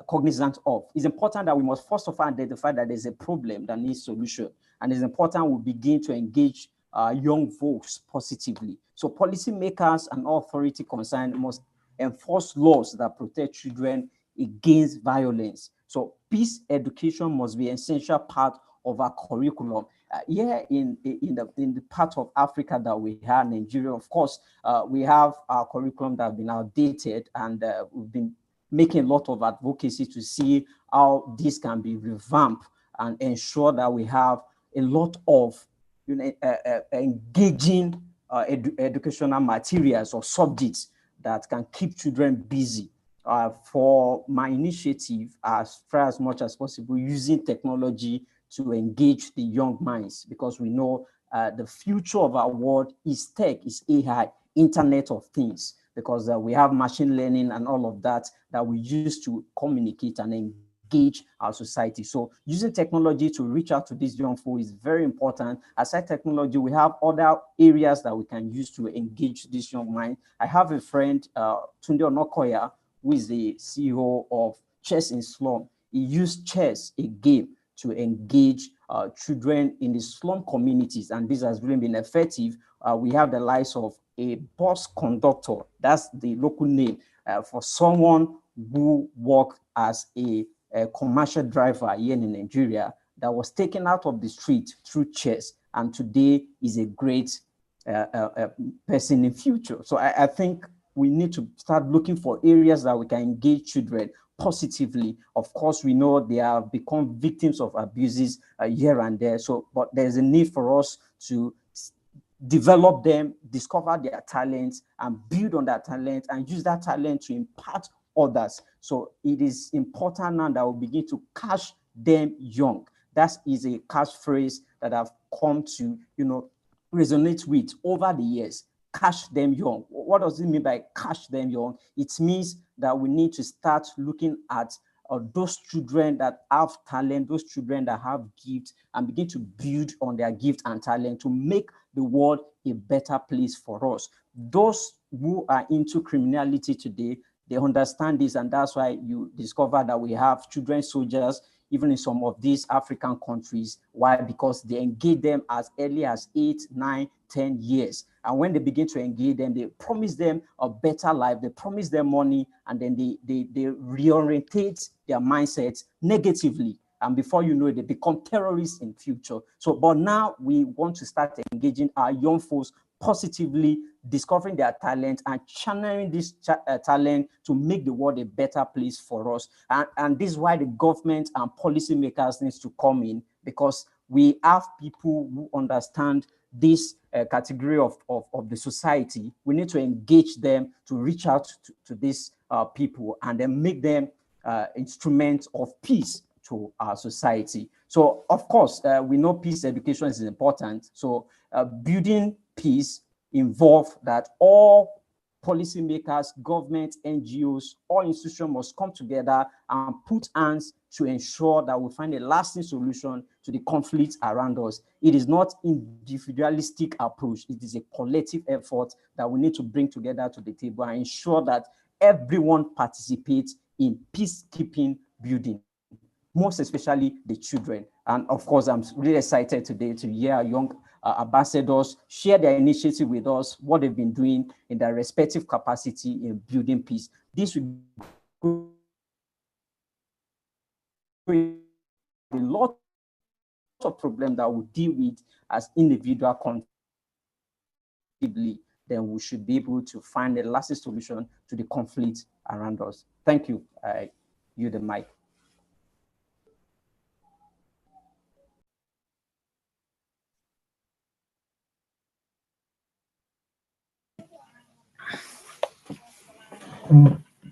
Speaker 7: cognizance of. It's important that we must first of all identify that there's a problem that needs solution, and it's important we begin to engage young folks positively. So policymakers and authority concerned must enforce laws that protect children against violence. So peace education must be an essential part of our curriculum. Here in the part of Africa that we have, Nigeria, of course, we have our curriculum that have been outdated, and we've been making a lot of advocacy to see how this can be revamped and ensure that we have a lot of engaging educational materials or subjects that can keep children busy. For my initiative, as far as much as possible, using technology to engage the young minds, because we know the future of our world is tech, is AI, Internet of Things, because we have machine learning and all of that we use to communicate and engage our society. So using technology to reach out to these young folk is very important. Aside technology, we have other areas that we can use to engage this young mind. I have a friend, Tunde Onokoya, who is the CEO of Chess in Slum. He used chess, a game, to engage children in the slum communities, and this has really been effective. We have the likes of a bus conductor, that's the local name for someone who worked as a commercial driver here in Nigeria, that was taken out of the street through chess, and today is a great person in future. So I think we need to start looking for areas that we can engage children positively. Of course, we know they have become victims of abuses here and there. So, but there's a need for us to develop them, discover their talents, and build on that talent, and use that talent to impart others. So it is important now that we begin to catch them young. That is a catchphrase that I've come to, resonate with over the years. Catch them young. What does it mean by catch them young? It means that we need to start looking at those children that have talent, those children that have gifts, and begin to build on their gift and talent to make the world a better place for us. Those who are into criminality today, they understand this, and that's why you discover that we have children soldiers even in some of these African countries. Why? Because they engage them as early as 8, 9, 10 years. And when they begin to engage them, they promise them a better life, they promise them money, and then they reorientate their mindsets negatively. And before you know it, they become terrorists in future. So, but now we want to start engaging our young folks positively, discovering their talent and channeling this talent to make the world a better place for us. And this is why the government and policymakers needs to come in, because we have people who understand this category of the society. We need to engage them to reach out to these people and then make them instruments of peace to our society. So, of course, we know peace education is important. So building peace involves that all policymakers, government, NGOs, all institutions must come together and put hands to ensure that we find a lasting solution to the conflicts around us. It is not individualistic approach. It is a collective effort that we need to bring together to the table and ensure that everyone participates in peacekeeping building, most especially the children. And of course, I'm really excited today to hear young ambassadors share their initiative with us, what they've been doing in their respective capacity in building peace. This will be a lot of problems that we deal with as individual collectively, then we should be able to find a lasting solution to the conflict around us. Thank you. I yield the mic.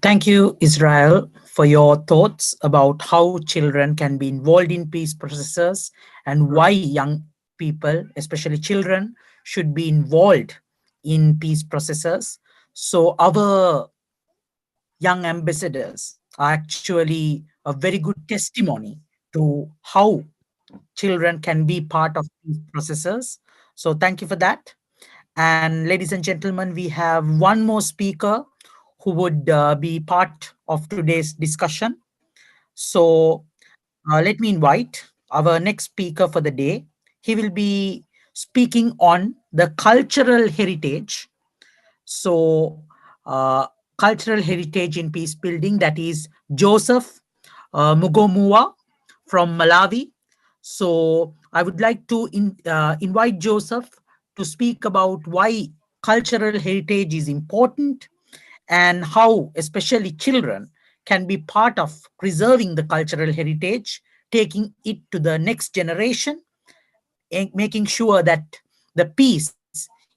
Speaker 1: Thank you, Israel, for your thoughts about how children can be involved in peace processes and why young people, especially children, should be involved in peace processes. So our young ambassadors are actually a very good testimony to how children can be part of these processes. So thank you for that. And ladies and gentlemen, we have one more speaker who would be part of today's discussion. So let me invite our next speaker for the day. He will be speaking on the cultural heritage. So cultural heritage in peace building, that is Joseph Mugomua from Malawi. So I would like to invite Joseph to speak about why cultural heritage is important and how especially children can be part of preserving the cultural heritage, taking it to the next generation, and making sure that the peace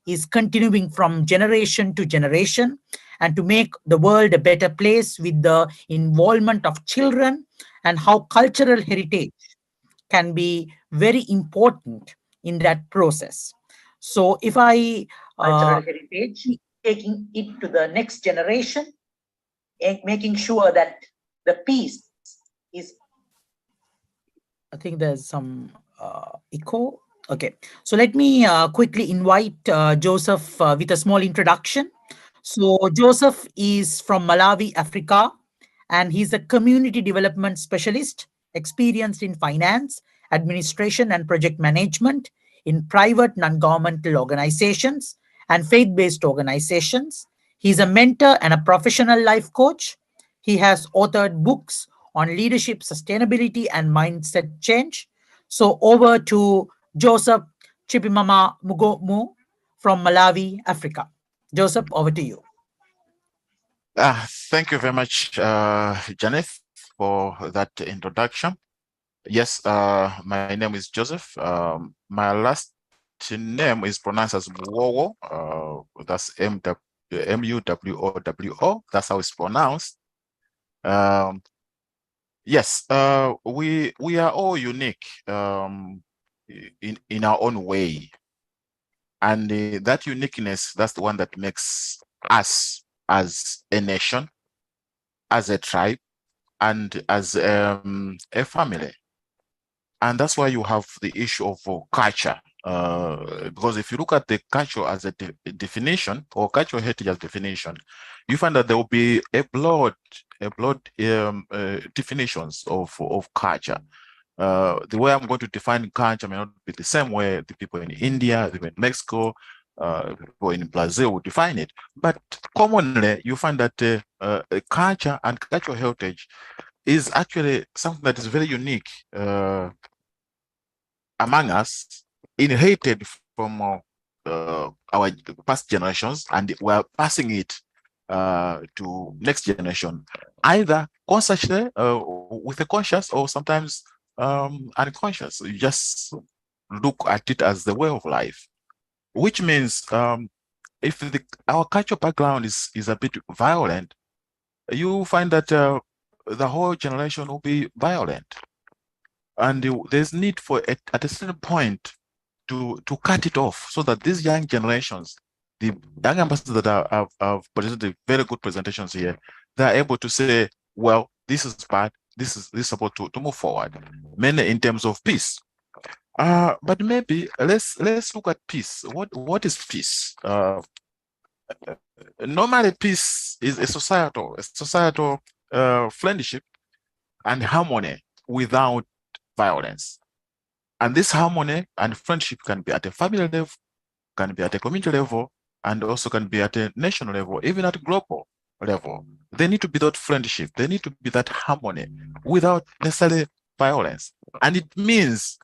Speaker 1: is continuing from generation to generation, and to make the world a better place with the involvement of children, and how cultural heritage can be very important in that process. So if I cultural heritage, taking it to the next generation, and making sure that the peace is, I think there's some echo. Okay, so let me quickly invite Joseph with a small introduction. So Joseph is from Malawi, Africa, and he's a community development specialist experienced in finance, administration, and project management in private non-governmental organizations and faith-based organizations. He's a mentor and a professional life coach. He has authored books on leadership, sustainability, and mindset change. So over to Joseph Chipimama Mugomu from Malawi, Africa. Joseph, over to you.
Speaker 8: Thank you very much, Janet, for that introduction. Yes, my name is Joseph. My last name is pronounced as Muwowo. That's M-U-W-O-W-O. That's how it's pronounced. Yes, we are all unique in our own way. And that uniqueness, that's the one that makes us as a nation, as a tribe, and as a family. And that's why you have the issue of culture. Because if you look at the culture as a definition, or cultural heritage as definition, you find that there will be a broad definitions of culture. The way I'm going to define culture may not be the same way the people in India, the people in Mexico, people in Brazil would define it. But commonly, you find that culture and cultural heritage is actually something that is very unique among us, inherited from our past generations, and we're passing it to next generation, either consciously with a conscious, or sometimes unconscious. You just look at it as the way of life, which means if our cultural background is a bit violent, you find that the whole generation will be violent. And there's need for at a certain point to cut it off, so that these young generations, the young ambassadors that have presented very good presentations here, they're able to say, well, this is bad, this is supposed to move forward, mainly in terms of peace. But maybe let's look at peace. What is peace? Normally, peace is a societal friendship and harmony without violence. And this harmony and friendship can be at a family level, can be at a community level, and also can be at a national level, even at a global level. They need to be that friendship. They need to be that harmony without necessarily violence. And it means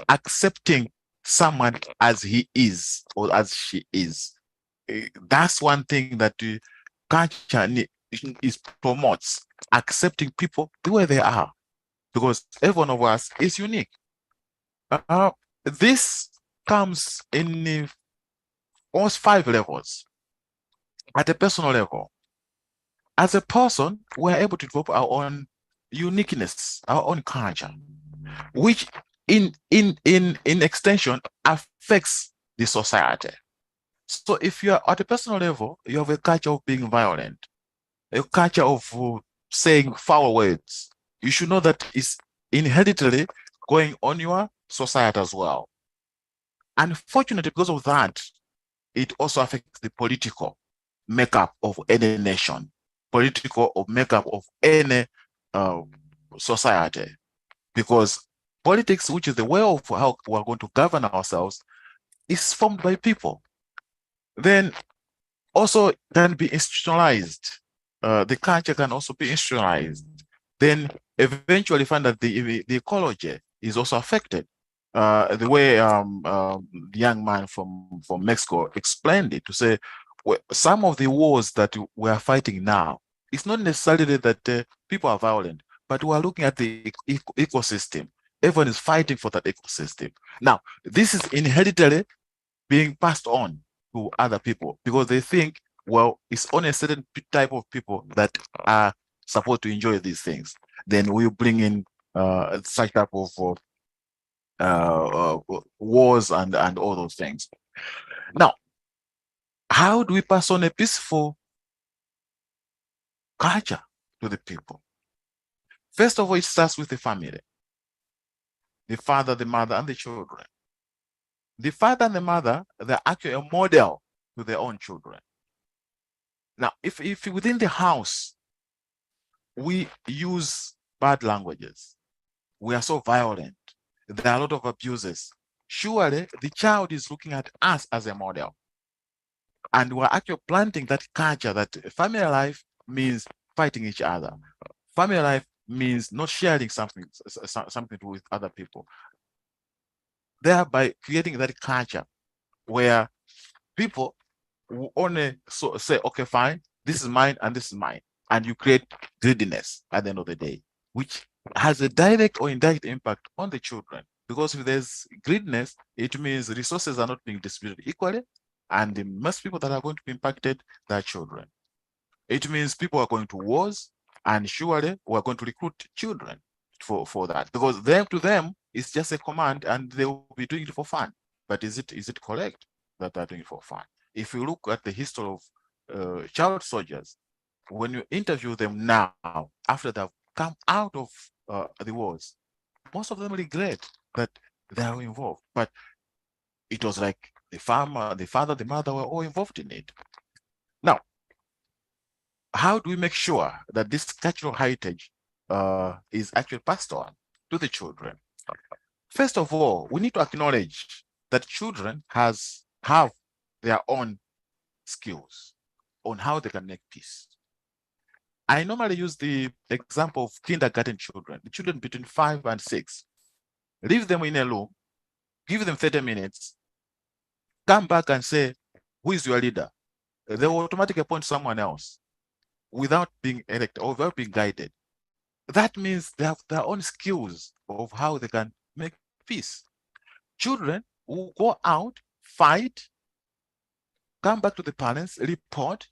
Speaker 8: accepting someone as he is or as she is. That's one thing that the culture is promotes, accepting people the way they are, because every one of us is unique. This comes in almost 5 levels. At a personal level, as a person, we're able to develop our own uniqueness, our own culture, which in extension affects the society. So if you are at a personal level, you have a culture of being violent, a culture of saying foul words. You should know that it's inherently going on your society as well. Unfortunately, because of that, it also affects the political makeup of any nation, political or makeup of any society, because politics, which is the way of how we're going to govern ourselves, is formed by people. Then also can be institutionalized. The culture can also be institutionalized. Then eventually find that the ecology is also affected. The way the young man from Mexico explained it, to say some of the wars that we are fighting now, it's not necessarily that people are violent, but we are looking at the ecosystem. Everyone is fighting for that ecosystem. Now, this is inherently being passed on to other people because they think, well, it's only a certain type of people that are supposed to enjoy these things. Then we bring in such type of wars and all those things. Now, how do we pass on a peaceful culture to the people? First of all, it starts with the family, the father, the mother, and the children. The father and the mother, they're actually a model to their own children. Now, if within the house, we use bad languages, we are so violent, there are a lot of abuses, surely the child is looking at us as a model. And we're actually planting that culture that family life means fighting each other. Family life means not sharing something to do with other people. Thereby creating that culture where people will only say, okay, fine, this is mine and this is mine. And you create greediness at the end of the day, which has a direct or indirect impact on the children. Because if there's greediness, it means resources are not being distributed equally, and the most people that are going to be impacted are children. It means people are going to wars, and surely we're going to recruit children for that, because to them it's just a command and they will be doing it for fun. But is it correct that they're doing it for fun? If you look at the history of child soldiers, when you interview them now, after they've come out of the wars, most of them regret that they are involved. But it was like the farmer, the father, the mother were all involved in it. Now, how do we make sure that this cultural heritage is actually passed on to the children? First of all, we need to acknowledge that children have their own skills on how they can make peace. I normally use the example of kindergarten children, the children between 5 and 6. Leave them in a room, give them 30 minutes, come back and say, who is your leader? They will automatically appoint someone else without being elected or without being guided. That means they have their own skills of how they can make peace. Children will go out, fight, come back to the parents, report.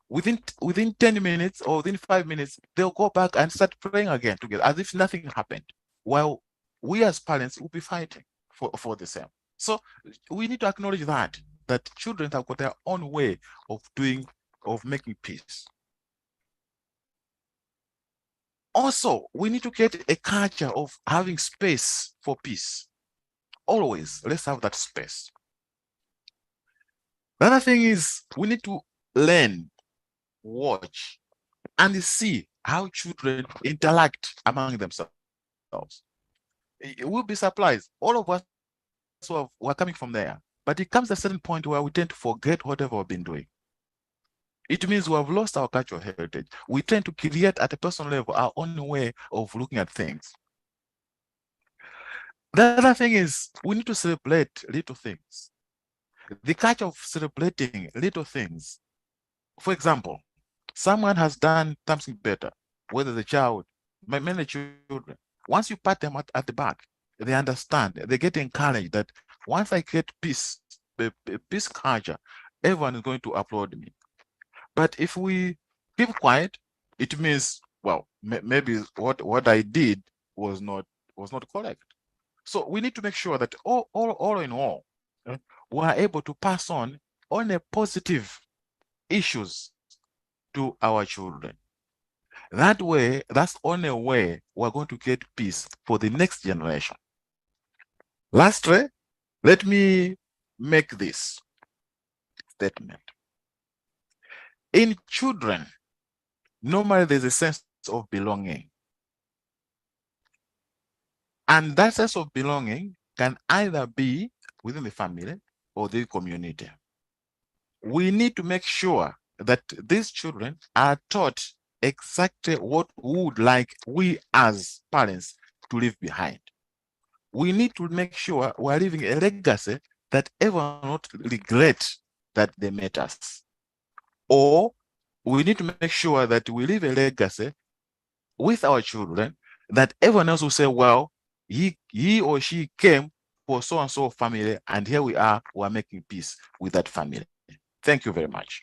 Speaker 8: Within 10 minutes or within 5 minutes, they'll go back and start praying again together as if nothing happened. While we as parents will be fighting for the same. So we need to acknowledge that children have got their own way of making peace. Also, we need to create a culture of having space for peace. Always, let's have that space. The other thing is we need to learn, watch, and see how children interact among themselves. we'll be surprised. All of us were coming from there. But it comes a certain point where we tend to forget whatever we've been doing. It means we have lost our cultural heritage. We tend to create at a personal level our own way of looking at things. The other thing is we need to celebrate little things. The culture of celebrating little things. For example, someone has done something better, whether the child, many children. Once you pat them at the back, they understand, they get encouraged that once I create peace, peace culture, everyone is going to applaud me. But if we keep quiet, it means, well, maybe what I did was not correct. So we need to make sure that all in all, we are able to pass on a positive issues to our children. That way, that's only way we're going to get peace for the next generation. Lastly, let me make this statement. In children, normally there's a sense of belonging. And that sense of belonging can either be within the family or the community. We need to make sure that these children are taught exactly what we would like we as parents to leave behind. We need to make sure we're leaving a legacy that everyone will not regret that they met us. Or we need to make sure that we leave a legacy with our children that everyone else will say, well, he or she came for so-and-so family, and here we're making peace with that family. Thank you very much.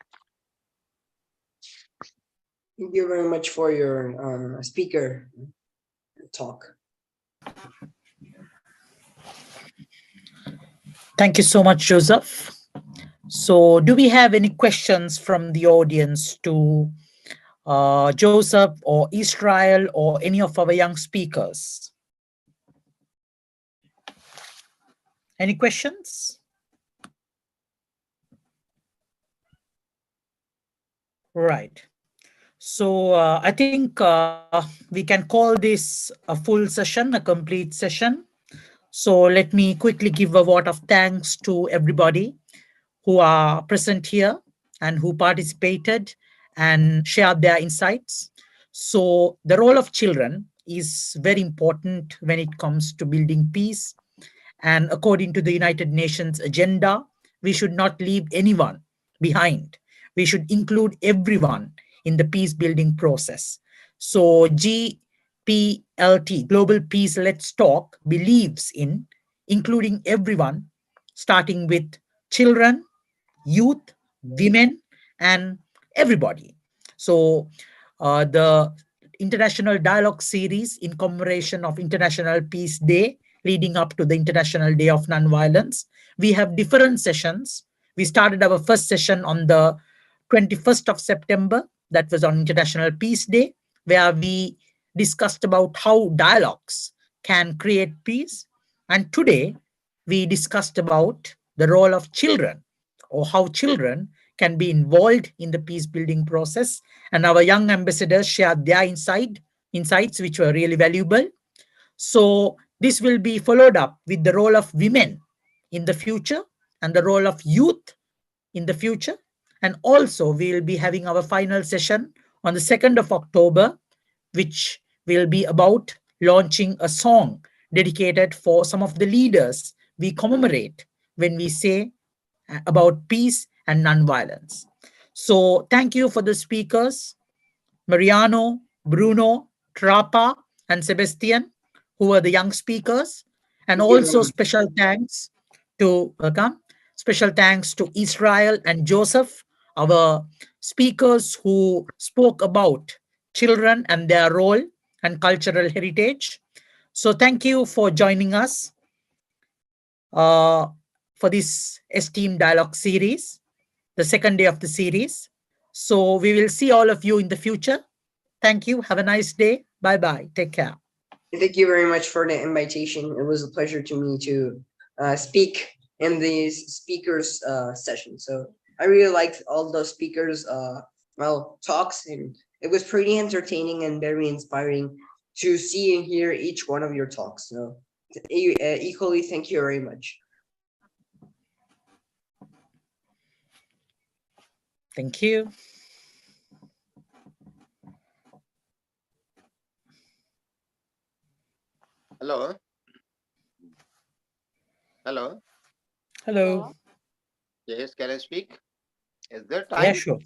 Speaker 3: Thank you very much for your speaker talk.
Speaker 1: Thank you so much, Joseph. So do we have any questions from the audience to Joseph or Israel or any of our young speakers? Any questions? Right. So I think we can call this a full session, a complete session. So let me quickly give a vote of thanks to everybody who are present here and who participated and shared their insights. So the role of children is very important when it comes to building peace. And according to the United Nations agenda, we should not leave anyone behind. We should include everyone in the peace building process. So GPLT, Global Peace Let's Talk, believes in including everyone, starting with children, youth, women, and everybody. So the International Dialogue Series in commemoration of International Peace Day leading up to the International Day of Nonviolence, we have different sessions. We started our first session on the 21st of September, that was on International Peace Day, where we discussed about how dialogues can create peace. And today we discussed about the role of children, or how children can be involved in the peace building process. And our young ambassadors shared their insights, which were really valuable. So this will be followed up with the role of women in the future and the role of youth in the future. And also we will be having our final session on the 2nd of October, which will be about launching a song dedicated for some of the leaders we commemorate when we say about peace and nonviolence. So thank you for the speakers, Mariano, Bruno, Trapa, and Sebastian, who were the young speakers. And also special thanks to Israel and Joseph, our speakers who spoke about children and their role and cultural heritage. So thank you for joining us for this Esteemed Dialogue series, the second day of the series. So we will see all of you in the future. Thank you. Have a nice day. Bye-bye. Take care.
Speaker 3: Thank you very much for the invitation. It was a pleasure to me to speak in these speakers session. So I really liked all those speakers talks, and it was pretty entertaining and very inspiring to see and hear each one of your talks. So equally, thank you very much.
Speaker 1: Thank you.
Speaker 9: Hello. Hello.
Speaker 1: Hello.
Speaker 9: Yes, can I speak? Is there time?
Speaker 1: Yeah, sure.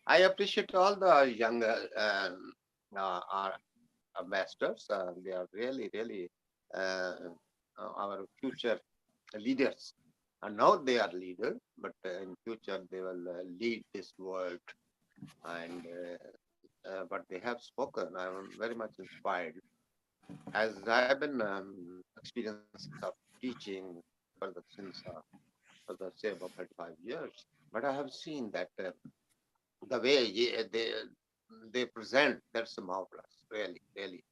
Speaker 9: I appreciate all the young our ambassadors. They are really, really our future leaders. And now they are leaders, but in future they will lead this world. And but they have spoken. I'm very much inspired, as I've been experience of teaching for the since for the say about 35 years. But I have seen that the way they present, that's marvelous. Really, really,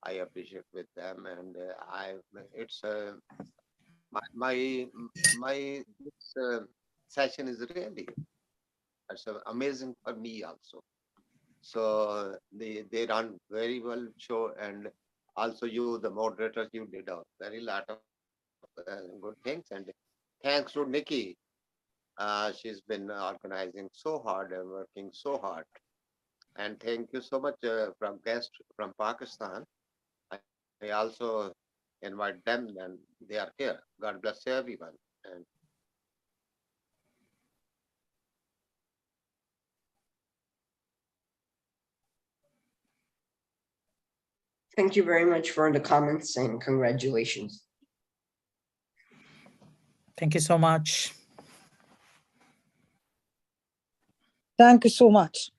Speaker 9: I appreciate with them, and I it's my this session is really it's amazing for me also. So they run very well show, and also you, the moderators, you did a very lot of good things. And thanks to Nikki, she's been organizing so hard and working so hard. And thank you so much from guests from Pakistan. I also invite them, and they are here. God bless everyone. And
Speaker 3: Thank you very much for the comments and congratulations.
Speaker 1: Thank you so much.
Speaker 10: Thank you so much.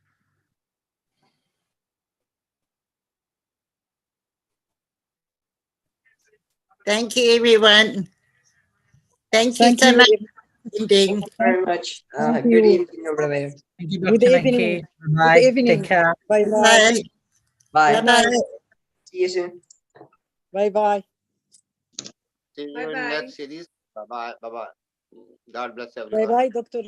Speaker 11: Thank you, everyone. Thank you
Speaker 10: Thank
Speaker 11: so
Speaker 10: you.
Speaker 11: much.
Speaker 3: Thank you very much.
Speaker 10: Thank
Speaker 3: Good
Speaker 10: you.
Speaker 3: evening over there.
Speaker 1: Thank you,
Speaker 10: Good
Speaker 1: Dr.
Speaker 10: evening.
Speaker 1: Nanki.
Speaker 10: Good
Speaker 1: Bye.
Speaker 10: evening.
Speaker 1: Take care.
Speaker 10: Bye bye.
Speaker 11: Bye.
Speaker 3: Bye.
Speaker 11: Bye-bye.
Speaker 3: See you soon.
Speaker 10: Bye bye.
Speaker 9: see you in next series. Bye bye. Bye bye. God bless
Speaker 10: Bye
Speaker 9: everyone.
Speaker 10: bye, Dr.